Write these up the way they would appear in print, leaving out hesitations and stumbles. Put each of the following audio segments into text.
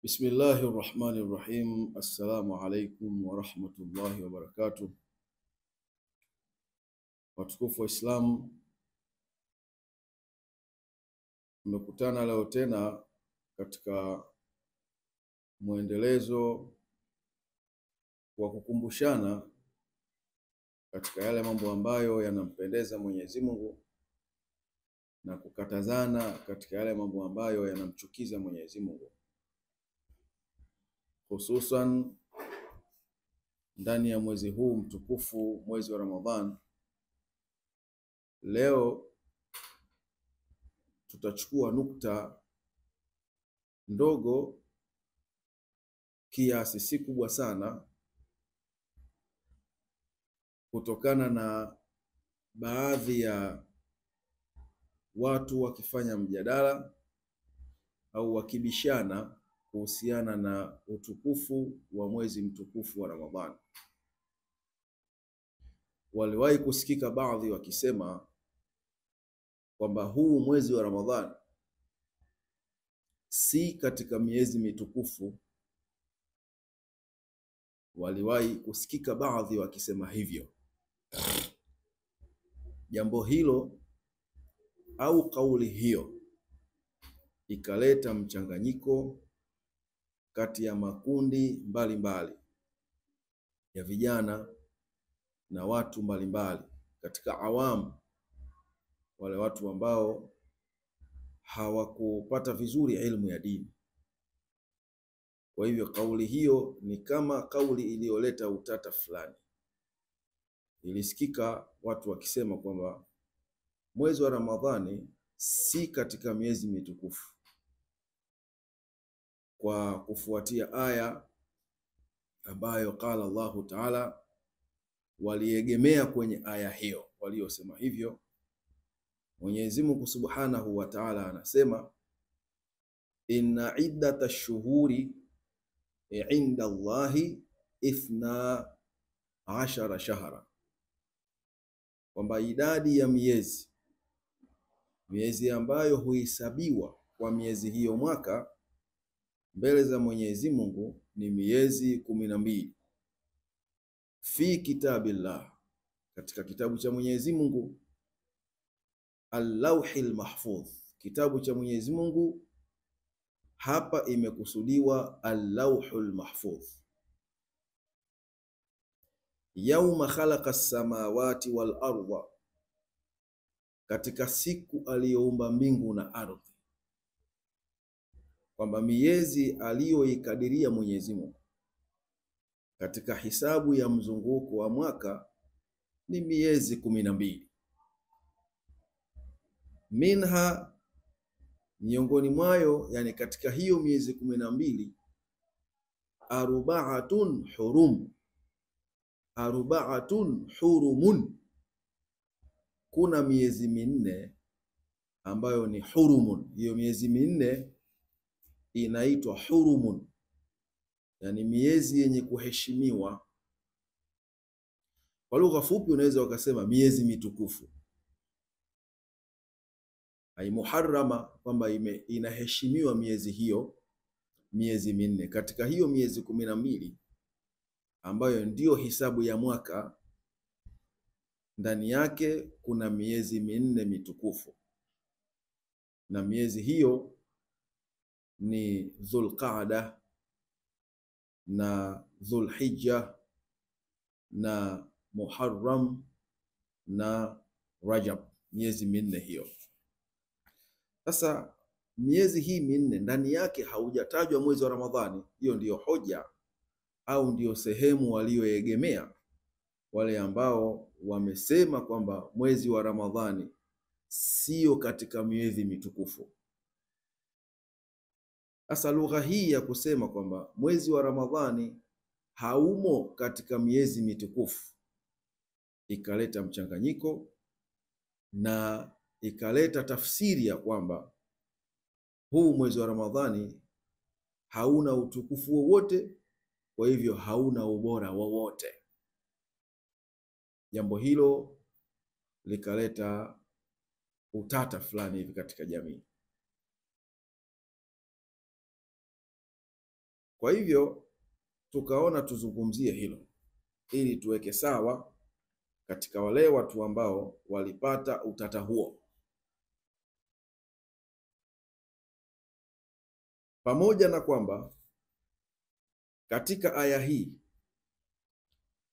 Bismillahir Rahmanir Rahim. Assalamu alaikum wa rahmatullahi wa barakatuh. Watukufu wa Islam, tumekutana leo tena katika muendelezo wa kukumbushana katika yale mambo ambayo yanampendeza Mwenyezi Mungu na kukatazana katika yale mambo ambayo yanamchukiza Mwenyezi Mungu, hususan ndani ya mwezi huu mtukufu, mwezi wa Ramadhan. Leo tutachukua nukta ndogo kiasi, si kubwa sana, kutokana na baadhi ya watu wakifanya mjadala au wakibishana kuhusiana na utukufu wa mwezi mtukufu wa Ramadhani. Waliwahi kusikika baadhi wakisema kwamba huu mwezi wa Ramadhani si katika miezi mitukufu. Waliwahi kusikika baadhi wakisema hivyo. Jambo hilo au kauli hiyo ikaleta mchanganyiko kati ya makundi mbalimbali ya vijana na watu mbalimbali katika awamu, wale watu ambao hawakupata vizuri elimu ya dini. Kwa hivyo kauli hiyo ni kama kauli iliyoleta utata fulani. Ilisikika watu wakisema kwamba mwezi wa Ramadhani si katika miezi mitukufu, kwa kufuatia aya ambayo qala Allahu Ta'ala. Waliegemea kwenye aya hiyo waliosema hivyo. Mwenyezi Mungu Subhanahu wa Ta'ala anasema, inna iddata shuhuri inda Allahi 12 shahra, kwamba idadi ya miezi ambayo huhesabiwa kwa miezi hiyo mwaka mbele za Mwenyezi Mungu ni miezi 12. Fi kitabillah, katika kitabu cha Mwenyezi Mungu, al-lawhil mahfudh, kitabu cha Mwenyezi Mungu. Hapa imekusudiwa al-lawhul mahfudh. Yauma khalaqa as-samawati wal arda, katika siku aliyoumba mbingu na ardhi, kwamba miezi aliyoikadiria Mwenyezi Mungu katika hisabu ya mzunguko wa mwaka ni miezi 12. Minha, miongoni mwayo, yani katika hiyo miezi 12, arba'atun hurumun, kuna miezi minne ambayo ni hurumun. Hiyo miezi minne inaitwa hurumun, yani miezi yenye kuheshimiwa. Kwa lugha fupi unaweza ukasema miezi mitukufu. Ai muharrama, kwamba inaheshimiwa miezi hiyo, miezi minne. Katika hiyo miezi 12 ambayo ndiyo hisabu ya mwaka, ndani yake kuna miezi minne mitukufu, na miezi hiyo ni Dhulqaada na Dhulhijja na Muharram na Rajab, miezi minne hiyo. Sasa miezi hii minne ndani yake haujatajwa mwezi wa Ramadhani. Hiyo ndiyo hoja au ndiyo sehemu walioegemea wale ambao wamesema kwamba mwezi wa Ramadhani sio katika miezi mitukufu. Sasa lugha hii ya kusema kwamba mwezi wa Ramadhani haumo katika miezi mitukufu ikaleta mchanganyiko na ikaleta tafsiri ya kwamba huu mwezi wa Ramadhani hauna utukufu wowote, kwa hivyo hauna ubora wowote. Jambo hilo likaleta utata fulani hivi katika jamii. Kwa hivyo tukaona tuzungumzie hilo ili tuweke sawa katika wale watu ambao walipata utata huo. Pamoja na kwamba katika aya hii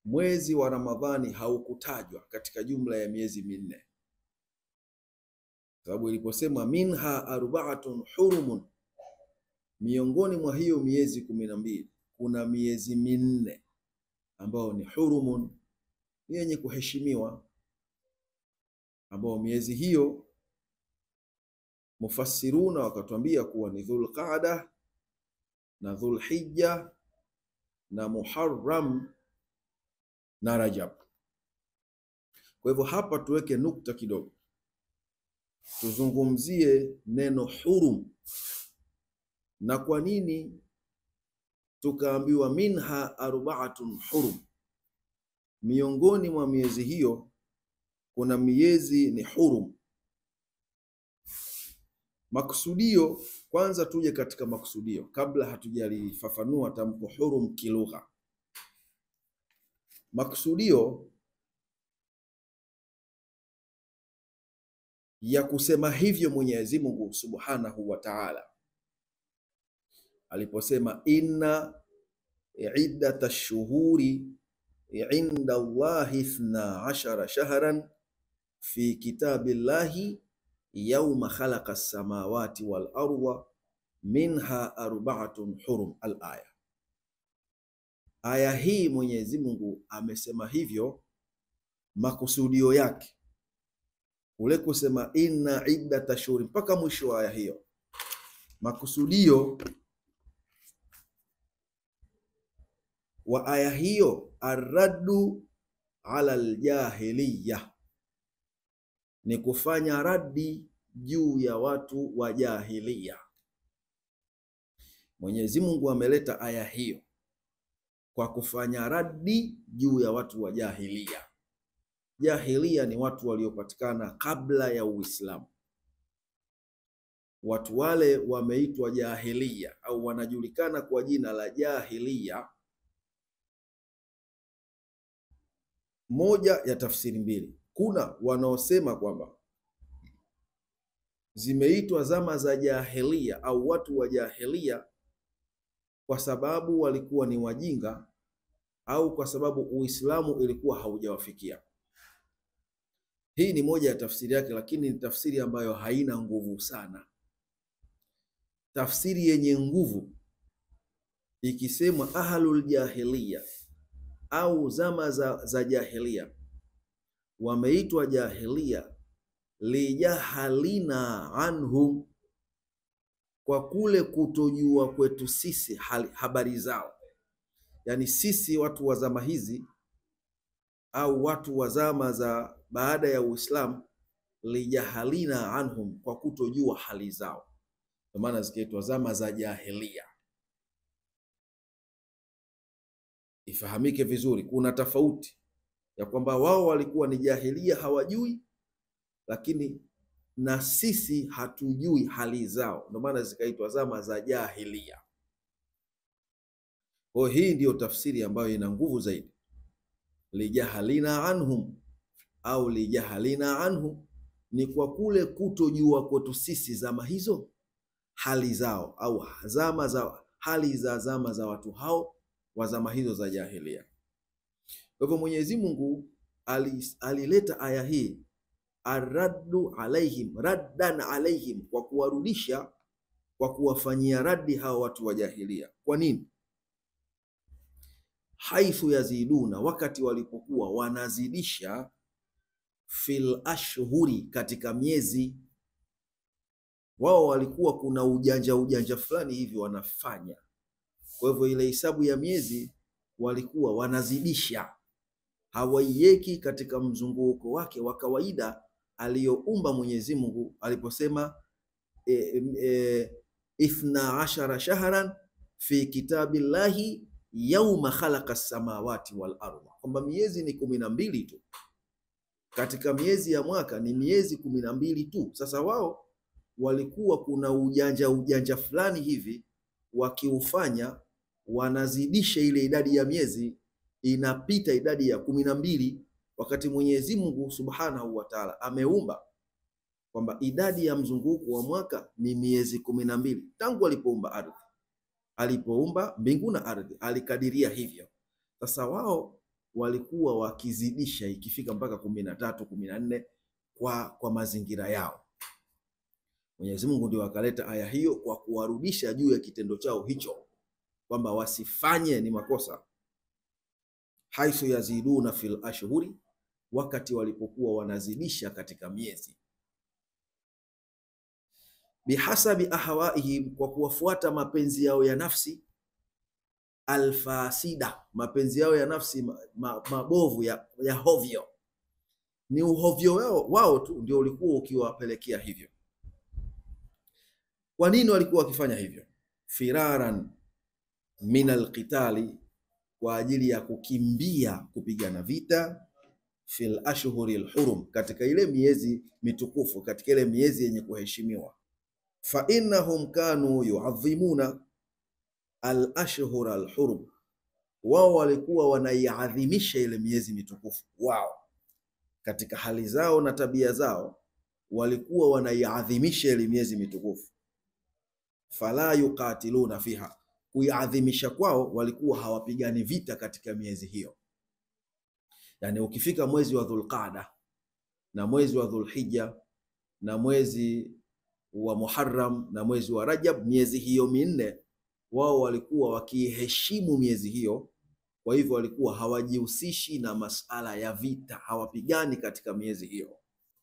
mwezi wa Ramadhani haukutajwa katika jumla ya miezi minne, sababu iliposema minha arba'atun hurumun, miongoni mwa hiyo miezi 12 kuna miezi minne ambao ni hurumun, ni yenye kuheshimiwa, ambao miezi hiyo mufassiruna wakatuambia kuwa ni Dhulqaada na Dhulhijja na Muharram na Rajab. Kwa hivyo hapa tuweke nukta kidogo, tuzungumzie neno hurum na kwa nini tukaambiwa minha arba'atun hurum. Miongoni mwa miezi hiyo kuna miezi ni hurum. Maksudio, kwanza tuje katika maksudio kabla hatujalifafanua tamko hurum kilugha. Maksudio ya kusema hivyo Mwenyezi Mungu Subhanahu wa Ta'ala aliposema inna iddatash shuhuri inda Allahi 12 shahran fi kitabillahi yawma khalaqa as-samawati wal arda minha arba'atun hurum. Al-aya. Aya hii Mwenyezi Mungu amesema hivyo, makusudio yake ule kusema inna iddatash shuhuri mpaka mwisho wa aya hiyo, makusudio wa aya hiyo arraddu ala aljahiliya, ni kufanya raddi juu ya watu wa jahiliya. Mwenyezi Mungu ameleta aya hiyo kwa kufanya raddi juu ya watu wa jahiliya. Jahiliya ni watu waliopatikana kabla ya Uislamu. Watu wale wameitwa jahiliya au wanajulikana kwa jina la jahiliya. Moja ya tafsiri mbili. Kuna wanaosema kwamba zimeitwa zama za jahiliya au watu wa jahiliya kwa sababu walikuwa ni wajinga au kwa sababu Uislamu ilikuwa haujawafikia. Hii ni moja ya tafsiri yake, lakini ni tafsiri ambayo haina nguvu sana. Tafsiri yenye nguvu ikisemwa ahlul jahiliya au zama za jahiliya, wameitwa jahiliya lijahalina anhum, kwa kule kutojua kwetu sisi habari zao. Yani sisi watu wa zama hizi au watu wa zama za baada ya Uislamu, lijahalina anhum, kwa kutojua hali zao, kwa maana zikaitwa zama za jahiliya. Ifahamike vizuri, kuna tofauti ya kwamba wao walikuwa ni jahiliya hawajui, lakini na sisi hatujui hali zao, ndio maana zikaitwa zama za jahiliya. Kwa hii ndiyo tafsiri ambayo ina nguvu zaidi. Lijahalina anhum au lijahalina anhum ni kwa kule kutojua kwetu sisi zama hizo hali zao, au zama za hali za zama za watu hao wa zama hizo za jahiliya. Kwa hivyo Mwenyezi Mungu alileta aya hii arraddu alaihim, raddan alaihim, kwa kuwarudisha, kwa kuwafanyia raddi hao watu wa jahiliya. Kwa nini? Haithu yaziduna, wakati walipokuwa wanazidisha, fil ashhuri, katika miezi. Wao walikuwa kuna ujanja fulani hivi wanafanya. Kwa hivyo ile hisabu ya miezi walikuwa wanazidisha, hawaiweki katika mzunguko wake wa kawaida aliyoumba Mwenyezi Mungu aliposema 12 shahran fi kitabillahi yawma khalaqa as-samawati wal arda, kwamba miezi ni 12 tu katika miezi ya mwaka, ni miezi 12 tu. Sasa wao walikuwa kuna ujanja fulani hivi wakiufanya wanazidisha ile idadi ya miezi, inapita idadi ya 12, wakati Mwenyezi Mungu Subhanahu wa Ta'ala ameumba kwamba idadi ya mzunguko wa mwaka ni miezi 12 tangu alipoumba ardhi, alipoumba mbingu na ardhi alikadiria hivyo. Sasa wao walikuwa wakizidisha ikifika mpaka 13, 14 kwa mazingira yao. Mwenyezi Mungu ndio akaleta aya hiyo kwa kuwarudisha juu ya kitendo chao hicho, kwamba wasifanye ni makosa. Haithu yaziduna fil ashhuri, wakati walipokuwa wanazidisha katika miezi. Bihasabi ahwaihim, kwa kuwafuata mapenzi yao ya nafsi. Alfasida, mapenzi yao ya nafsi mabovu ya hovyo. Ni uhovyo wao tu ndio ulikuwa ukiwapelekea hivyo. Kwa nini walikuwa wakifanya hivyo? Firaran min alqitali, kwa ajili ya kukimbia kupigana vita. Fil ashhuri alhurum, katika ile miezi mitukufu, katika ile miezi yenye kuheshimiwa. Fa innahum kanu yu'adhimuna al-ashhur al-hurum, wao walikuwa wanaiadhimisha ile miezi mitukufu. Wao katika hali zao na tabia zao walikuwa wanaiadhimisha ile miezi mitukufu. Fala yuqatiluna fiha, kuiadhimisha kwao walikuwa hawapigani vita katika miezi hiyo. Yani ukifika mwezi wa Dhulqaada na mwezi wa Dhulhijja na mwezi wa Muharram na mwezi wa Rajab, miezi hiyo minne wao walikuwa wakiheshimu miezi hiyo. Kwa hivyo walikuwa hawajihusishi na masala ya vita, hawapigani katika miezi hiyo.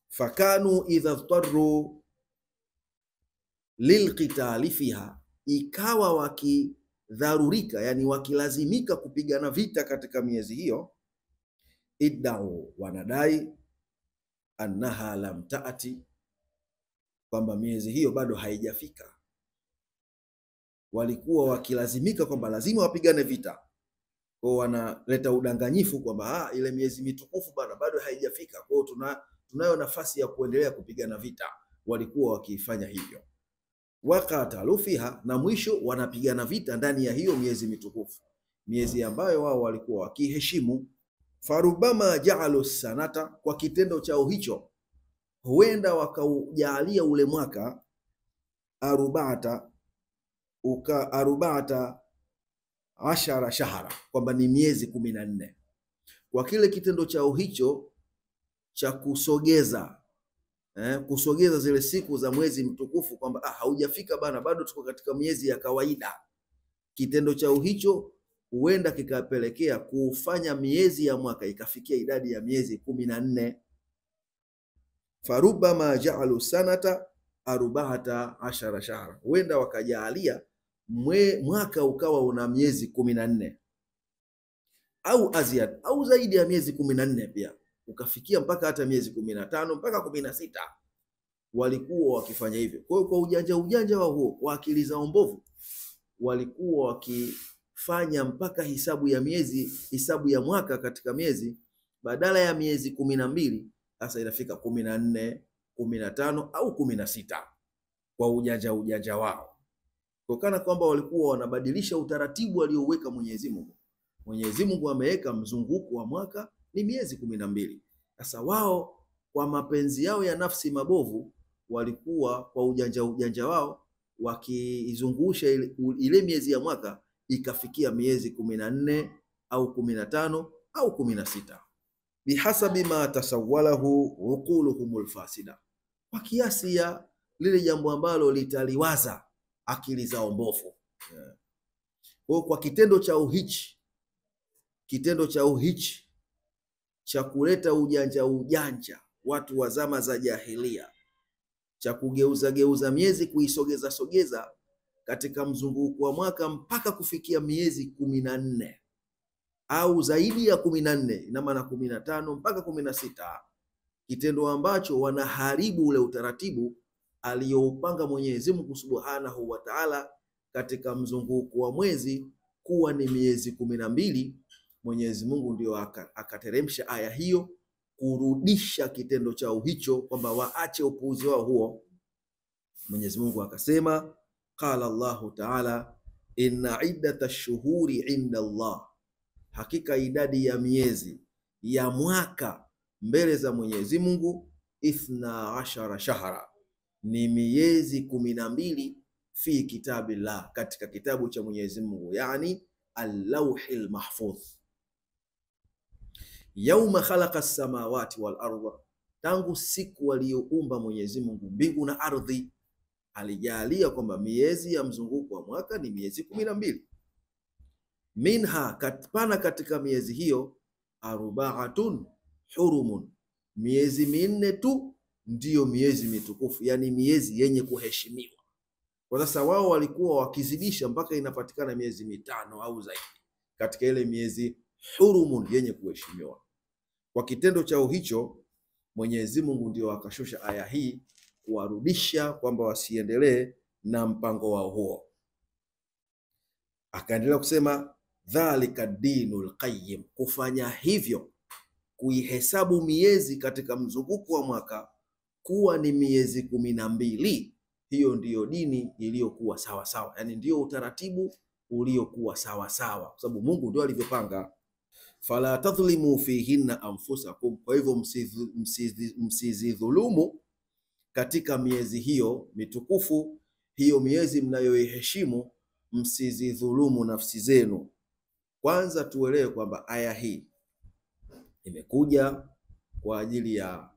Fakanu idha tarru lilqitali fiha, ikawa wakidharurika, yani wakilazimika kupigana vita katika miezi hiyo. Iddau, wanadai annaha lam taati, kwamba miezi hiyo bado haijafika. Walikuwa wakilazimika kwamba lazima wapigane vita, kwa wanaleta udanganyifu kwamba ile miezi mitukufu bado haijafika, kwa hiyo tunayo nafasi ya kuendelea kupigana vita. Walikuwa wakifanya hivyo. Waqatalu fiha, na mwisho wanapigana vita ndani ya hiyo miezi mitukufu, miezi ambayo wao walikuwa wakiheshimu. Farubama ja'alu sanata, kwa kitendo chao hicho huenda wakaujalia ule mwaka arubata ashara shahara, kwamba ni miezi 14, kwa kile kitendo chao hicho cha kusogeza zile siku za mwezi mtukufu, kwamba haujafika bana, bado tuko katika miezi ya kawaida. Kitendo chao hicho huenda kikapelekea kufanya miezi ya mwaka ikafikia idadi ya miezi 14. Farubama ja'alu sanata arba'ata ashara shahra, huenda wakajalia mwaka ukawa una miezi 14 au aziad, au zaidi ya miezi 14 pia, ukafikia mpaka hata miezi 15 mpaka 16. Walikuwa wakifanya hivyo. Kwa hiyo kwa ujanja wao huo, kwa akili zao mbovu, walikuwa wakifanya mpaka hisabu ya mwaka katika miezi, badala ya miezi 12 sasa inafika 14, 15 au 16, kwa ujanja wao, kutokana kwamba walikuwa wanabadilisha utaratibu aliouweka Mwenyezi Mungu. Mwenyezi Mungu ameweka mzunguko wa mwaka ni miezi 12. Sasa wao kwa mapenzi yao ya nafsi mabovu walikuwa kwa ujanja wao wakizungusha ile miezi ya mwaka ikafikia miezi 14 au 15 au 16, bihasabi ma tasawalahu uquluhumul fasida, kwa kiasi ya lile jambo ambalo litaliwaza akili zao mbovu. Kwa kitendo cha uhichi cha kuleta ujanja watu wa zama za jahilia, cha kugeuza miezi, kuisogeza katika mzunguko wa mwaka mpaka kufikia miezi 14 au zaidi ya 14, ina maana 15 mpaka 16, kitendo ambacho wanaharibu ule utaratibu aliyoupanga Mwenyezi Mungu Subhanahu wa Ta'ala katika mzunguko wa mwezi kuwa ni miezi 12. Mwenyezi Mungu ndio akateremsha aya hiyo kurudisha kitendo chao hicho, kwamba waache upuuzi wao huo. Mwenyezi Mungu akasema, qala Allahu Ta'ala inna iddata shuhuri inda Allah, hakika idadi ya miezi ya mwaka mbele za Mwenyezi Mungu, 12 shahra, ni miezi 12, fi kitabillah, katika kitabu cha Mwenyezi Mungu, yani al-lawhil mahfudh. Yauma khalaqa as-samawati wal ardha, tangu siku aliyoumba Mwenyezi Mungu mbingu na ardhi, alijalia kwamba miezi ya mzunguko wa mwaka ni miezi 12. Minha, katpana katika miezi hiyo, arbaatun hurumun, miezi minne tu ndiyo miezi mitukufu, yani miezi yenye kuheshimiwa. Kwa sasa wao walikuwa wakizidisha mpaka inapatikana miezi 5 au zaidi katika ile miezi hurumun yenye kuheshimiwa. Kwa kitendo chao hicho, Mwenyezi Mungu ndio akashusha aya hii kuwarudisha kwamba wasiendelee na mpango wao huo. Akaendelea kusema dhalika dinul qayyim, kufanya hivyo, kuihesabu miezi katika mzunguko wa mwaka kuwa ni miezi 12, hiyo ndiyo dini iliyokuwa sawa sawa, yani ndiyo utaratibu uliokuwa sawa sawa, kwa sababu Mungu ndio alivyopanga. Fala tadhlimu fihinna anfusakum, kwa hivyo msizidhulumu katika miezi hiyo mitukufu, hiyo miezi mnayoiheshimu, msizidhulumu nafsi zenu. Kwanza tuelewe kwamba aya hii imekuja kwa ajili ya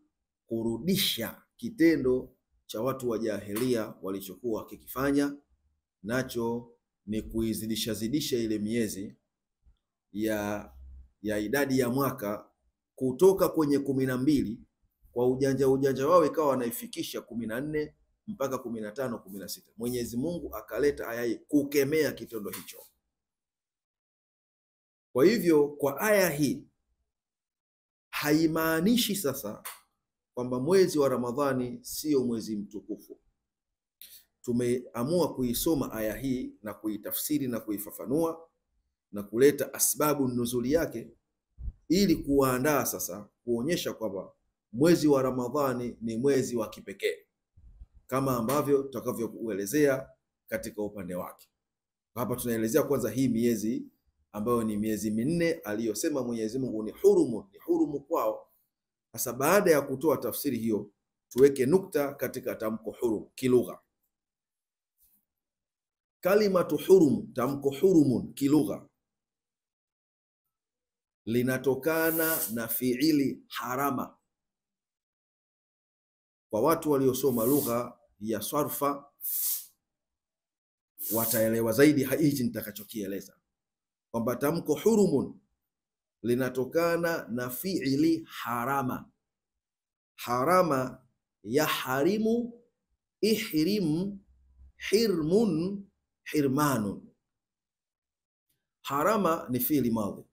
kurudisha kitendo cha watu wa jahilia walichokuwa wakikifanya, nacho ni kuizidisha ile miezi ya idadi ya mwaka kutoka kwenye 12 kwa ujanja wao, ikawa wanaifikisha 14 mpaka 15, 16. Mwenyezi Mungu akaleta aya hii kukemea kitendo hicho. Kwa hivyo kwa aya hii haimaanishi sasa kwamba mwezi wa Ramadhani sio mwezi mtukufu. Tumeamua kuisoma aya hii na kuitafsiri na kuifafanua na kuleta asbabu nuzuli yake, ili kuandaa sasa kuonyesha kwamba mwezi wa Ramadhani ni mwezi wa kipekee, kama ambavyo tutakavyokuelezea katika upande wake. Hapa tunaelezea kwanza hii miezi ambayo ni miezi minne aliyosema Mwenyezi Mungu ni hurumu kwao. Sasa baada ya kutoa tafsiri hiyo, tuweke nukta katika tamko hurum kilugha. Kalimatu hurum, tamko hurumun kilugha, linatokana na fiili harama. Kwa watu waliosoma lugha ya sarfa wataelewa zaidi hichi nitakachokieleza, kwamba tamko hurumun linatokana na fiili harama. Harama ya harimu, ihrim, hirmun, hirmanun. Harama ni fiili madhi,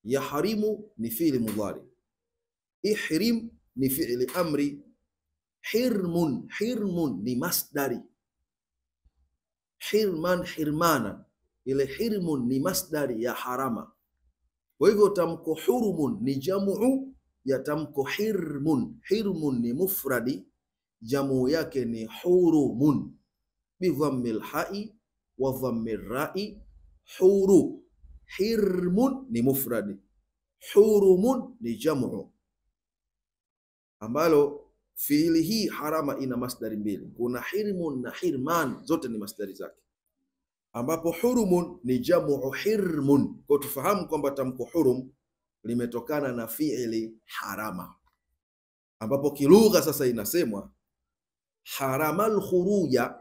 ya harimu ni fiili mudhari, ihrim ni fiili amri, hirmun ni masdari, hirman hirmana, ile hirmun ni masdari ya harama. Kwa hivyo tamko hurumun ni jamu ya tamko hirmun. Hirmun ni mufradi, jamu yake ni hurumun, bidhammil hai wa dhammir rai, huru. Hirmun ni mufradi, hurumun ni jamu, ambalo fiili hii harama ina masdari mbili. Kuna hirmun na hirman, zote ni masdari zake, ambapo hurumun ni jamu hirmun. Kwa tufahamu kwamba tamko hurum limetokana na fiili harama, ambapo kilugha sasa inasemwa haramal khuruja.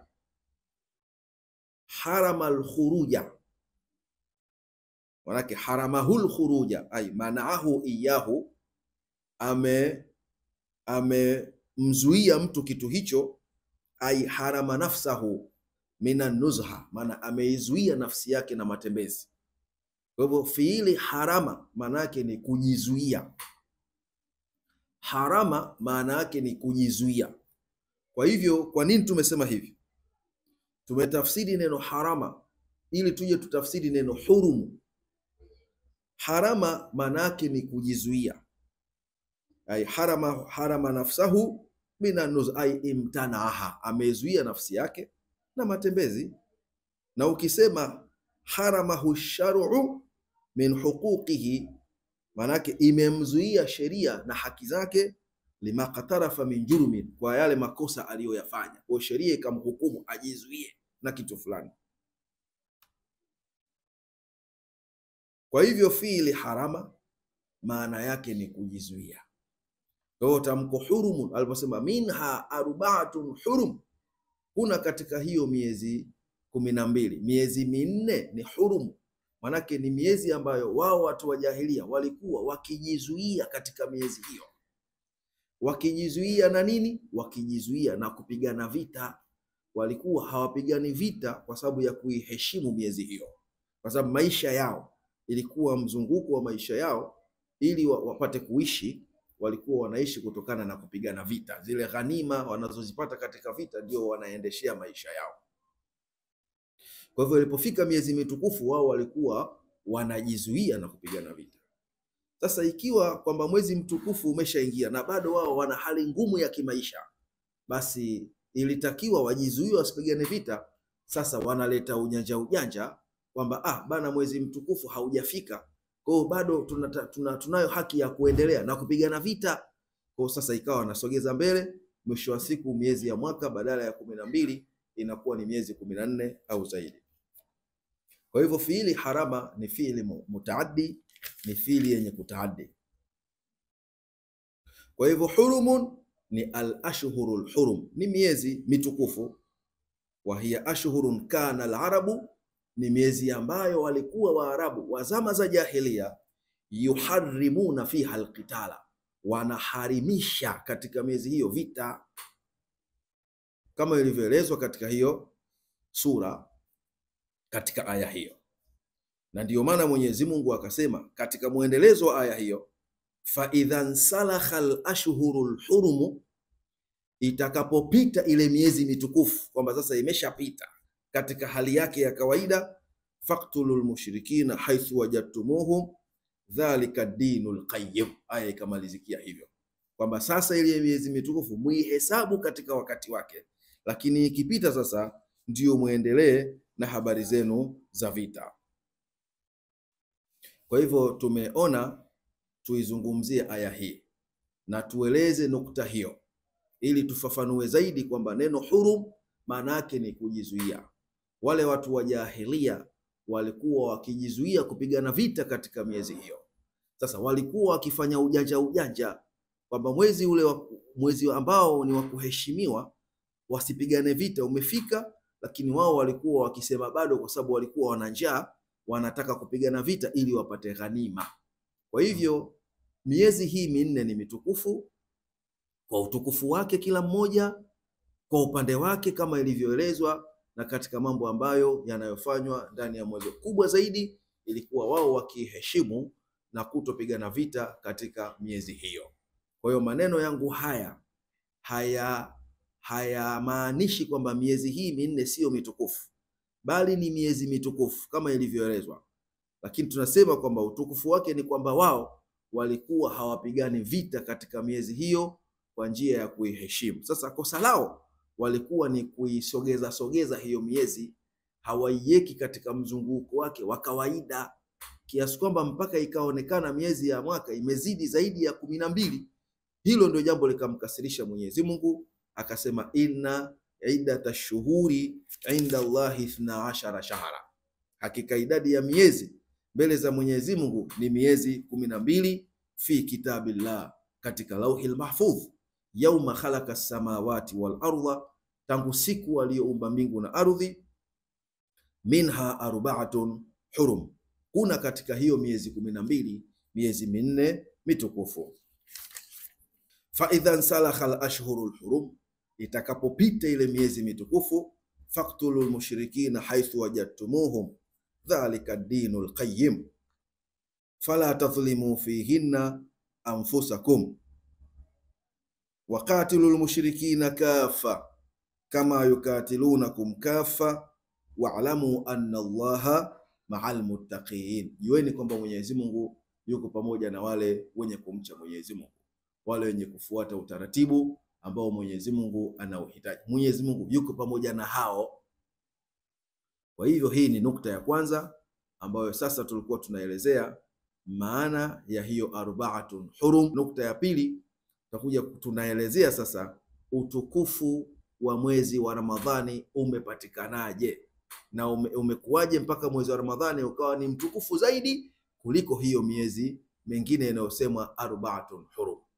Haramal khuruja manake haramahul khuruja, ay manaahu iyahu, amemzuia mtu kitu hicho, ay harama nafsahu minan nuzha, maana ameizuia nafsi yake na matembezi. Kwa hivyo fiili harama maana yake ni kujizuia. Harama maana yake ni kujizuia. Kwa hivyo kwa nini tumesema hivi? Tumetafsiri neno harama ili tuje tutafsiri neno hurumu. Harama maana yake ni kujizuia, ay harama nafsahu minan nuzha, ay imtanaha, amezuia nafsi yake na matembezi. Na ukisema haramahu shar'u min huquqihi, manake imemzuia sheria na haki zake, lima qatarafa min jurmin, kwa yale makosa aliyoyafanya. Kwa sheria ikamhukumu ajizuie na kitu fulani. Kwa hivyo fiili harama maana yake ni kujizuia. Kwa hiyo tamko hurumun aliposema minha arbaatun hurum, kuna katika hiyo miezi 12, miezi minne ni hurum. Manake ni miezi ambayo wao watu wa jahilia walikuwa wakijizuia katika miezi hiyo. Wakijizuia na nini? Wakijizuia na kupigana vita. Walikuwa hawapigani vita kwa sababu ya kuiheshimu miezi hiyo, kwa sababu maisha yao ilikuwa mzunguko wa maisha yao, ili wapate kuishi. Walikuwa wanaishi kutokana na kupigana vita. Zile ghanima wanazozipata katika vita ndio wanaendeshea maisha yao. Kwa hivyo ilipofika miezi mitukufu, wao walikuwa wanajizuia na kupigana vita. Sasa ikiwa kwamba mwezi mtukufu umeshaingia na bado wao wana hali ngumu ya kimaisha, basi ilitakiwa wajizuie wasipigane vita. Sasa wanaleta ujanja kwamba bana, mwezi mtukufu haujafika, kwa hiyo bado tunayo haki ya kuendelea na kupigana vita. Kwa sasa ikawa wanasogeza mbele, mwisho wa siku miezi ya mwaka badala ya 12 inakuwa ni miezi 14 au zaidi. Kwa hivyo fiili harama ni fiili mutaaddi, ni fiili yenye kutaaddi. Kwa hivyo hurumun ni al-ashhurul hurum, ni miezi mitukufu. Wa hiya ashhurun kana al-arabu, ni miezi ambayo walikuwa Waarabu wa zama za jahilia yuharrimuna fiha al-qitala, wanaharimisha katika miezi hiyo vita, kama ilivyoelezwa katika hiyo sura, katika aya hiyo. Na ndiyo maana Mwenyezi Mungu akasema katika muendelezo wa aya hiyo, fa idhan salakha al-ashhurul hurum, itakapopita ile miezi mitukufu, kwamba sasa imeshapita katika hali yake ya kawaida, faqtulul mushrikina haithu wajadtumuhum dhalika dinul qayyim. Aya ikamalizikia hivyo kwamba sasa ile miezi mitukufu muihesabu katika wakati wake, lakini ikipita sasa ndio muendelee na habari zenu za vita. Kwa hivyo tumeona tuizungumzie aya hii na tueleze nukta hiyo, ili tufafanue zaidi kwamba neno hurum maana yake ni kujizuia. Wale watu wa jahilia walikuwa wakijizuia kupigana vita katika miezi hiyo. Sasa walikuwa wakifanya ujanja kwamba mwezi ule mwezi ambao ni wa kuheshimiwa wasipigane vita umefika, lakini wao walikuwa wakisema bado, kwa sababu walikuwa wana njaa, wanataka kupigana vita ili wapate ghanima. Kwa hivyo miezi hii minne ni mitukufu kwa utukufu wake, kila mmoja kwa upande wake, kama ilivyoelezwa, na katika mambo ambayo yanayofanywa ndani ya mwezi kubwa zaidi ilikuwa wao wakiheshimu na kutopigana vita katika miezi hiyo. Kwa hiyo maneno yangu hayamaanishi kwamba miezi hii minne sio mitukufu, bali ni miezi mitukufu kama ilivyoelezwa, lakini tunasema kwamba utukufu wake ni kwamba wao walikuwa hawapigani vita katika miezi hiyo kwa njia ya kuiheshimu. Sasa kosa lao walikuwa ni kuisogeza hiyo miezi, hawaiweki katika mzunguko wake wa kawaida, kiasi kwamba mpaka ikaonekana miezi ya mwaka imezidi zaidi ya 12. Hilo ndio jambo likamkasirisha Mwenyezi Mungu, akasema inna iddata shuhuri inda Allahi 12 shahra, hakika idadi ya miezi mbele za Mwenyezi Mungu ni miezi 12, fi kitabillah, katika lauhil mahfudh, yauma khalaqa samawati wal ardha, tangu siku aliyoumba mbingu na ardhi, minha arbaatun hurum, kuna katika hiyo miezi 12 miezi minne mitukufu. Fa idhan salakha al-ashhurul hurum, itakapopita ile miezi mitukufu, faqtulul mushrikina haithu wajadtumuhum dhalika dinul qayyim fala tadhlimu fihinna anfusakum waqatilul mushrikina kafa kama yukatilunakum kafa wa'lamu anna Allaha ma'al muttaqin. Jueni kwamba Mwenyezi Mungu yuko pamoja na wale wenye kumcha Mwenyezi Mungu, wale wenye kufuata utaratibu ambao Mwenyezi Mungu anauhitaji. Mwenyezi Mungu yuko pamoja na hao Kwa hivyo hii ni nukta ya kwanza ambayo sasa tulikuwa tunaelezea maana ya hiyo arbaatun hurum. Nukta ya pili tutakuja tunaelezea sasa utukufu wa mwezi wa Ramadhani umepatikanaje na umekuwaje mpaka mwezi wa Ramadhani ukawa ni mtukufu zaidi kuliko hiyo miezi mengine inayosemwa arbaatun hurum.